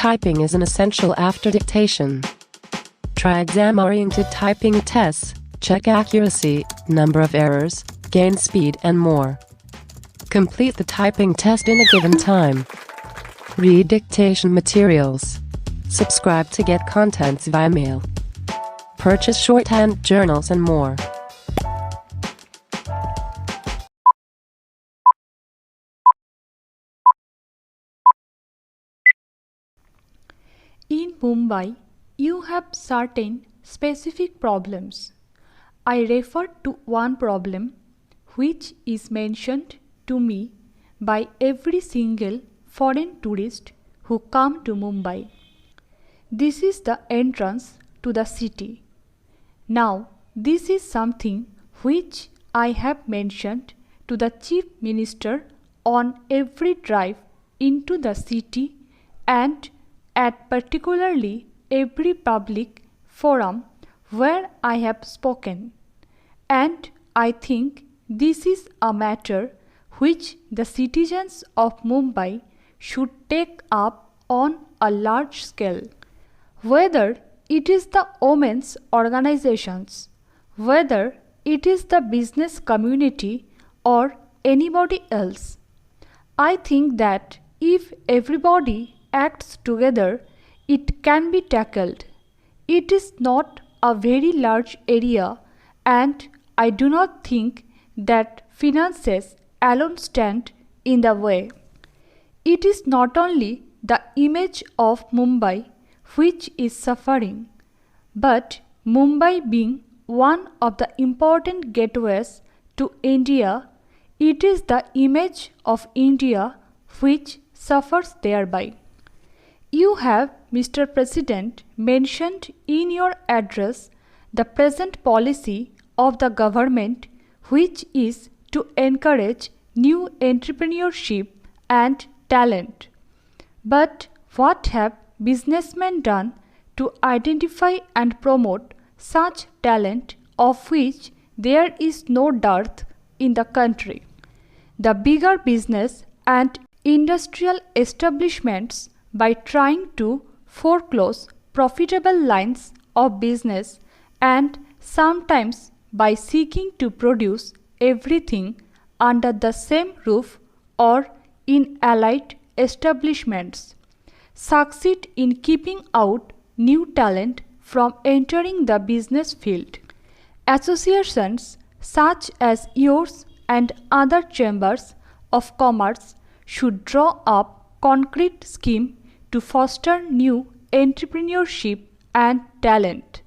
typing is an essential after dictation. Try exam-oriented typing tests, check accuracy, number of errors, gain speed, and more. Complete the typing test in a given time. Read dictation materials. Subscribe to get contents via mail. Purchase shorthand journals and more. In Mumbai, you have certain specific problems. I refer to one problem which is mentioned to me by every single foreign tourist who come to Mumbai. This is the entrance to the city. Now, this is something which I have mentioned to the Chief Minister on every drive into the city and at particularly every public forum where I have spoken. And I think this is a matter which the citizens of Mumbai should take up on a large scale. Whether it is the women's organizations, whether it is the business community or anybody else, I think that if everybody acts together, it can be tackled. It is not a very large area, and I do not think that finances alone stand in the way. It is not only the image of Mumbai which is suffering, but Mumbai being one of the important gateways to India, it is the image of India which suffers thereby. You have, Mr. President, mentioned in your address the present policy of the government, which is to encourage new entrepreneurship and talent. But what have businessmen done to identify and promote such talent of which there is no dearth in the country? The bigger business and industrial establishments, by trying to foreclose profitable lines of business and sometimes by seeking to produce everything under the same roof or in allied establishments, succeed in keeping out new talent from entering the business field. Associations such as yours and other chambers of commerce should draw up concrete scheme to foster new entrepreneurship and talent.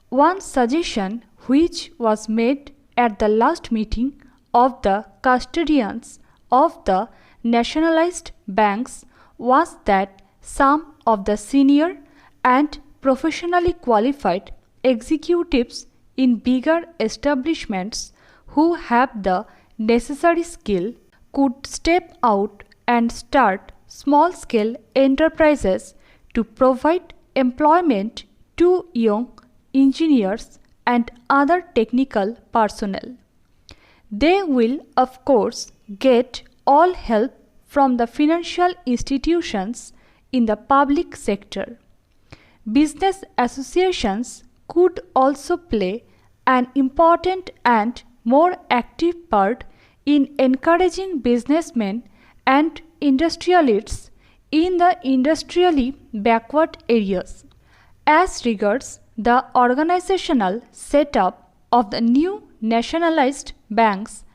One suggestion which was made at the last meeting of the custodians of the nationalized banks was that some of the senior and professionally qualified executives in bigger establishments who have the necessary skill could step out and start small-scale enterprises to provide employment to young engineers and other technical personnel. They will, of course, get all help from the financial institutions in the public sector. Business associations could also play an important and more active part in encouraging businessmen and industrialists in the industrially backward areas. As regards the organizational setup of the new nationalized banks,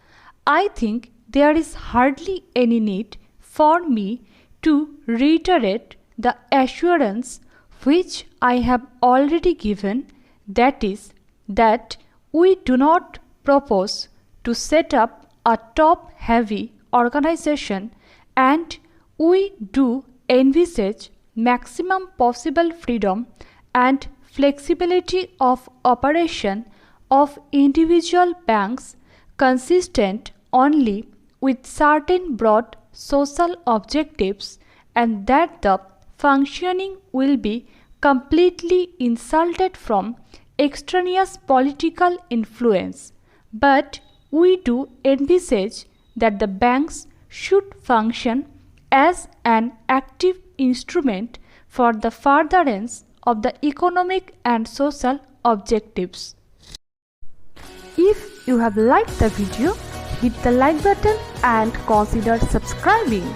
I think there is hardly any need for me to reiterate the assurance which I have already given, that is, that we do not propose to set up a top-heavy organization, and we do envisage maximum possible freedom and flexibility of operation of individual banks consistent only with certain broad social objectives, and that the functioning will be completely insulted from extraneous political influence. But we do envisage that the banks should function as an active instrument for the furtherance of the economic and social objectives. If you have liked the video, hit the like button and consider subscribing.